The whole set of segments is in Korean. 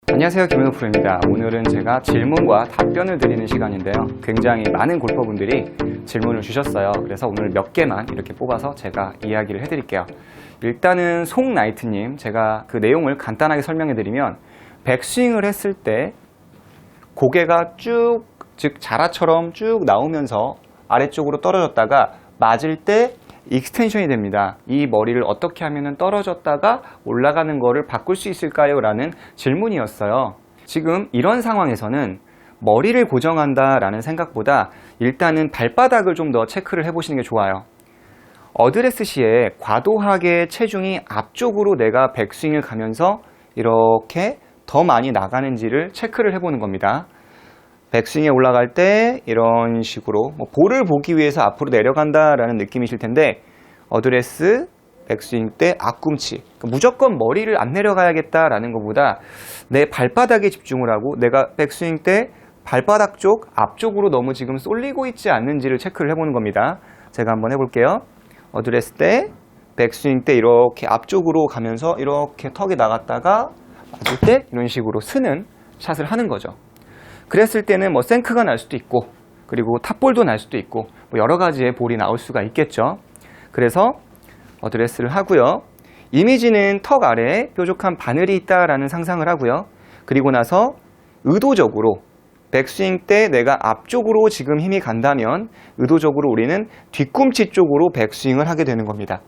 안녕하세요, 김현우 프로입니다. 오늘은 제가 질문과 답변을 드리는 시간인데요. 굉장히 많은 골퍼분들이 질문을 주셨어요. 그래서 오늘 몇 개만 이렇게 뽑아서 제가 이야기를 해드릴게요. 일단은 송나이트님, 제가 그 내용을 간단하게 설명해드리면 백스윙을 했을 때 고개가 쭉, 즉 자라처럼 쭉 나오면서 아래쪽으로 떨어졌다가 맞을 때 익스텐션이 됩니다. 이 머리를 어떻게 하면 떨어졌다가 올라가는 거를 바꿀 수 있을까요? 라는 질문이었어요. 지금 이런 상황에서는 머리를 고정한다 라는 생각보다 일단은 발바닥을 좀 더 체크를 해보시는 게 좋아요. 어드레스 시에 과도하게 체중이 앞쪽으로 내가 백스윙을 가면서 이렇게 더 많이 나가는지를 체크를 해보는 겁니다. 백스윙에 올라갈 때 이런 식으로 볼을 보기 위해서 앞으로 내려간다라는 느낌이실 텐데, 어드레스, 백스윙 때 앞꿈치, 무조건 머리를 안 내려가야겠다라는 것보다 내 발바닥에 집중을 하고 내가 백스윙 때 발바닥 쪽 앞쪽으로 너무 지금 쏠리고 있지 않는지를 체크를 해보는 겁니다. 제가 한번 해볼게요. 어드레스 때, 백스윙 때 이렇게 앞쪽으로 가면서 이렇게 턱이 나갔다가 맞을 때 이런 식으로 스는 샷을 하는 거죠. 그랬을 때는 생크가 날 수도 있고, 그리고 탑볼도 날 수도 있고, 여러 가지의 볼이 나올 수가 있겠죠. 그래서 어드레스를 하고요. 이미지는 턱 아래에 뾰족한 바늘이 있다라는 상상을 하고요. 그리고 나서 의도적으로 백스윙 때 내가 앞쪽으로 지금 힘이 간다면 의도적으로 우리는 뒤꿈치 쪽으로 백스윙을 하게 되는 겁니다.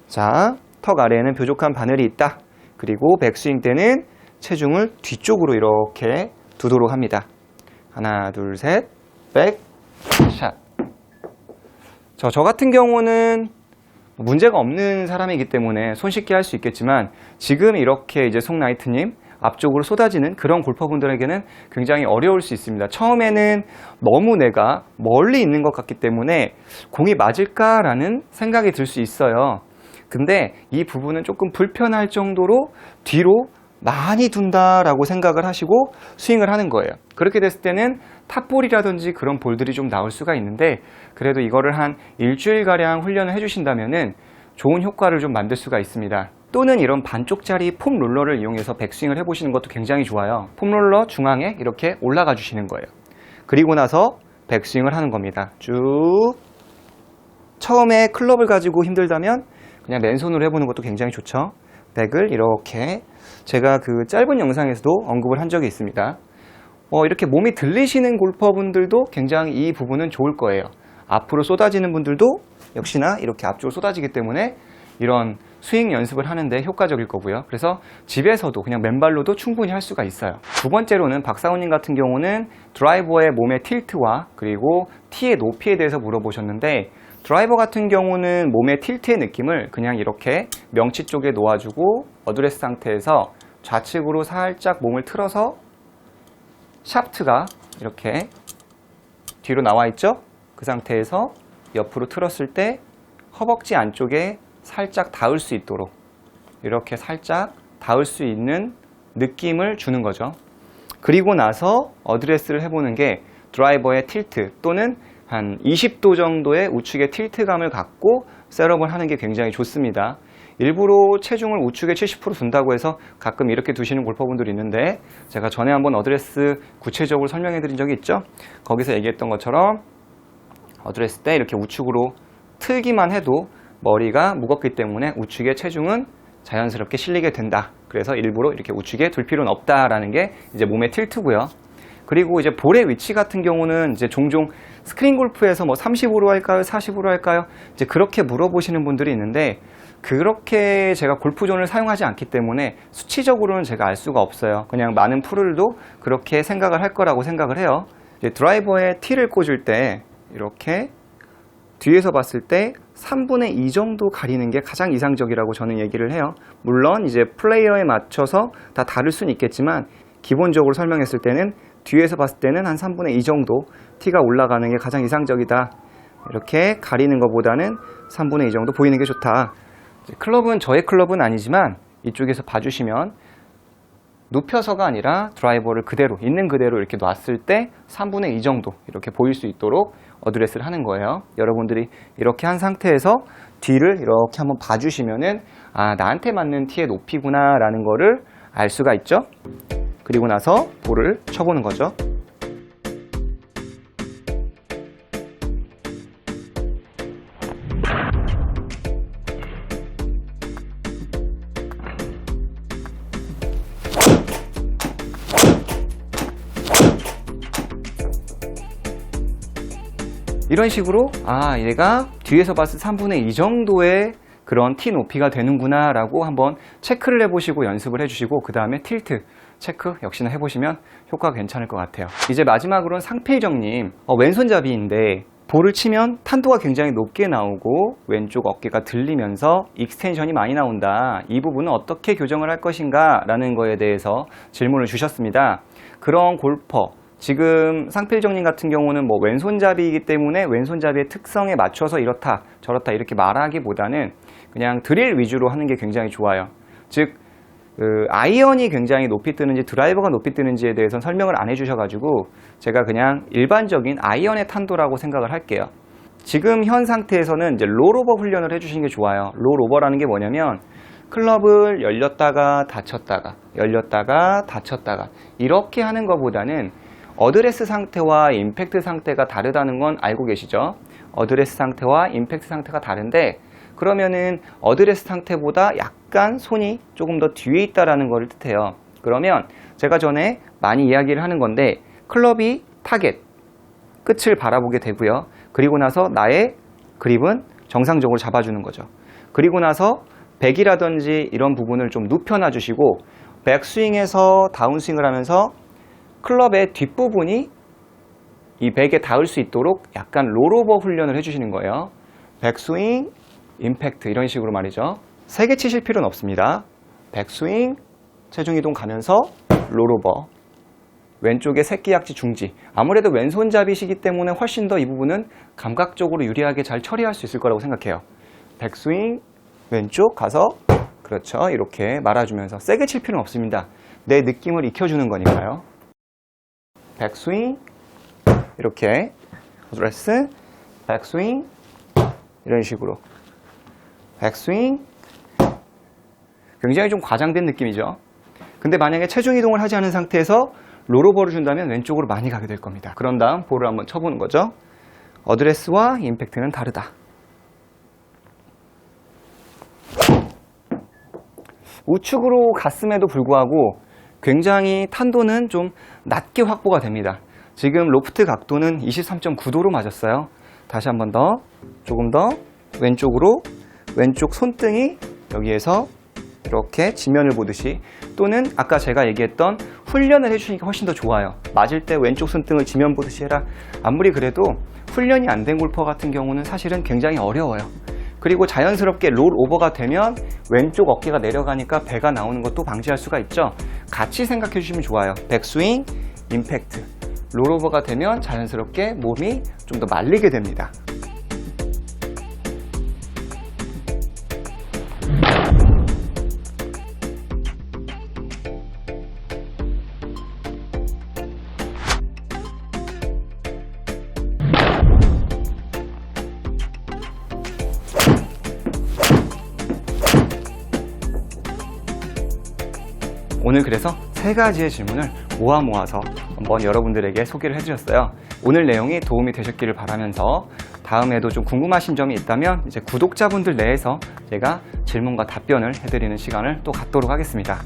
자, 턱 아래에는 뾰족한 바늘이 있다. 그리고 백스윙 때는 체중을 뒤쪽으로 이렇게 두도록 합니다. 하나, 둘, 셋, 백, 샷. 저 같은 경우는 문제가 없는 사람이기 때문에 손쉽게 할 수 있겠지만, 지금 이렇게 이제 송나이트님 앞쪽으로 쏟아지는 그런 골퍼분들에게는 굉장히 어려울 수 있습니다. 처음에는 너무 내가 멀리 있는 것 같기 때문에 공이 맞을까라는 생각이 들 수 있어요. 근데 이 부분은 조금 불편할 정도로 뒤로 많이 둔다라고 생각을 하시고 스윙을 하는 거예요. 그렇게 됐을 때는 탑볼이라든지 그런 볼들이 좀 나올 수가 있는데, 그래도 이거를 한 일주일가량 훈련을 해주신다면은 좋은 효과를 좀 만들 수가 있습니다. 또는 이런 반쪽짜리 폼 롤러를 이용해서 백스윙을 해보시는 것도 굉장히 좋아요. 폼 롤러 중앙에 이렇게 올라가 주시는 거예요. 그리고 나서 백스윙을 하는 겁니다. 쭉. 처음에 클럽을 가지고 힘들다면 그냥 맨손으로 해보는 것도 굉장히 좋죠. 백을 이렇게, 제가 그 짧은 영상에서도 언급을 한 적이 있습니다. 이렇게 몸이 들리시는 골퍼분들도 굉장히 이 부분은 좋을 거예요. 앞으로 쏟아지는 분들도 역시나 이렇게 앞쪽으로 쏟아지기 때문에 이런 스윙 연습을 하는데 효과적일 거고요. 그래서 집에서도 그냥 맨발로도 충분히 할 수가 있어요. 두 번째로는 박사훈님 같은 경우는 드라이버의 몸의 틸트와 그리고 티의 높이에 대해서 물어보셨는데, 드라이버 같은 경우는 몸의 틸트의 느낌을 그냥 이렇게 명치 쪽에 놓아주고 어드레스 상태에서 좌측으로 살짝 몸을 틀어서 샤프트가 이렇게 뒤로 나와 있죠? 그 상태에서 옆으로 틀었을 때 허벅지 안쪽에 살짝 닿을 수 있도록 이렇게 살짝 닿을 수 있는 느낌을 주는 거죠. 그리고 나서 어드레스를 해보는 게 드라이버의 틸트 또는 한 20도 정도의 우측의 틸트감을 갖고 셋업을 하는 게 굉장히 좋습니다. 일부러 체중을 우측에 70% 둔다고 해서 가끔 이렇게 두시는 골퍼분들이 있는데, 제가 전에 한번 어드레스 구체적으로 설명해 드린 적이 있죠. 거기서 얘기했던 것처럼 어드레스 때 이렇게 우측으로 틀기만 해도 머리가 무겁기 때문에 우측의 체중은 자연스럽게 실리게 된다. 그래서 일부러 이렇게 우측에 둘 필요는 없다라는 게 이제 몸의 틸트고요. 그리고 이제 볼의 위치 같은 경우는 이제 종종 스크린 골프에서 30으로 할까요? 40으로 할까요? 이제 그렇게 물어보시는 분들이 있는데, 그렇게 제가 골프존을 사용하지 않기 때문에 수치적으로는 제가 알 수가 없어요. 그냥 많은 프로들도 그렇게 생각을 할 거라고 생각을 해요. 이제 드라이버에 티를 꽂을 때 이렇게 뒤에서 봤을 때 3분의 2 정도 가리는 게 가장 이상적이라고 저는 얘기를 해요. 물론 이제 플레이어에 맞춰서 다 다를 수는 있겠지만, 기본적으로 설명했을 때는 뒤에서 봤을 때는 한 3분의 2 정도 티가 올라가는 게 가장 이상적이다. 이렇게 가리는 것보다는 3분의 2 정도 보이는 게 좋다. 클럽은 저의 클럽은 아니지만 이쪽에서 봐주시면 눕혀서가 아니라 드라이버를 그대로 있는 그대로 이렇게 놨을 때 3분의 2 정도 이렇게 보일 수 있도록 어드레스를 하는 거예요. 여러분들이 이렇게 한 상태에서 뒤를 이렇게 한번 봐주시면은 나한테 맞는 티의 높이구나 라는 거를 알 수가 있죠. 그리고 나서 볼을 쳐보는 거죠. 이런 식으로 얘가 뒤에서 봤을 3분의 2 정도의 그런 티 높이가 되는구나 라고 한번 체크를 해보시고 연습을 해주시고 그 다음에 틸트 체크 역시나 해보시면 효과가 괜찮을 것 같아요. 이제 마지막으로는 상필정님, 왼손잡이인데 볼을 치면 탄도가 굉장히 높게 나오고 왼쪽 어깨가 들리면서 익스텐션이 많이 나온다. 이 부분은 어떻게 교정을 할 것인가 라는 거에 대해서 질문을 주셨습니다. 그런 골퍼, 지금 상필정님 같은 경우는 왼손잡이이기 때문에 왼손잡이의 특성에 맞춰서 이렇다 저렇다 이렇게 말하기보다는 그냥 드릴 위주로 하는 게 굉장히 좋아요. 즉 아이언이 굉장히 높이 뜨는지 드라이버가 높이 뜨는지에 대해서는 설명을 안 해주셔가지고 제가 그냥 일반적인 아이언의 탄도라고 생각을 할게요. 지금 현 상태에서는 이제 롤오버 훈련을 해주시는 게 좋아요. 롤오버라는 게 뭐냐면 클럽을 열렸다가 닫혔다가 열렸다가 닫혔다가 이렇게 하는 것보다는 어드레스 상태와 임팩트 상태가 다르다는 건 알고 계시죠? 어드레스 상태와 임팩트 상태가 다른데 그러면은 어드레스 상태보다 약간 손이 조금 더 뒤에 있다라는 걸 뜻해요. 그러면 제가 전에 많이 이야기를 하는 건데 클럽이 타겟, 끝을 바라보게 되고요. 그리고 나서 나의 그립은 정상적으로 잡아주는 거죠. 그리고 나서 백이라든지 이런 부분을 좀 눕혀놔 주시고 백스윙에서 다운스윙을 하면서 클럽의 뒷부분이 이 백에 닿을 수 있도록 약간 롤오버 훈련을 해주시는 거예요. 백스윙, 임팩트 이런 식으로 말이죠. 세게 치실 필요는 없습니다. 백스윙, 체중 이동 가면서 롤오버, 왼쪽에 새끼약지 중지. 아무래도 왼손잡이시기 때문에 훨씬 더 이 부분은 감각적으로 유리하게 잘 처리할 수 있을 거라고 생각해요. 백스윙, 왼쪽 가서 그렇죠. 이렇게 말아주면서 세게 칠 필요는 없습니다. 내 느낌을 익혀주는 거니까요. 백스윙, 이렇게 어드레스, 백스윙, 이런 식으로 백스윙. 굉장히 좀 과장된 느낌이죠. 근데 만약에 체중 이동을 하지 않은 상태에서 롤오버를 준다면 왼쪽으로 많이 가게 될 겁니다. 그런 다음 볼을 한번 쳐보는 거죠. 어드레스와 임팩트는 다르다. 우측으로 갔음에도 불구하고 굉장히 탄도는 좀 낮게 확보가 됩니다. 지금 로프트 각도는 23.9도로 맞았어요. 다시 한 번 더, 조금 더 왼쪽으로, 왼쪽 손등이 여기에서 이렇게 지면을 보듯이, 또는 아까 제가 얘기했던 훈련을 해주시니까 훨씬 더 좋아요. 맞을 때 왼쪽 손등을 지면 보듯이 해라. 아무리 그래도 훈련이 안 된 골퍼 같은 경우는 사실은 굉장히 어려워요. 그리고 자연스럽게 롤 오버가 되면 왼쪽 어깨가 내려가니까 배가 나오는 것도 방지할 수가 있죠. 같이 생각해 주시면 좋아요. 백스윙, 임팩트. 롤 오버가 되면 자연스럽게 몸이 좀 더 말리게 됩니다. 오늘 그래서 3가지의 질문을 모아서 한번 여러분들에게 소개를 해드렸어요. 오늘 내용이 도움이 되셨기를 바라면서 다음에도 좀 궁금하신 점이 있다면 이제 구독자분들 내에서 제가 질문과 답변을 해드리는 시간을 또 갖도록 하겠습니다.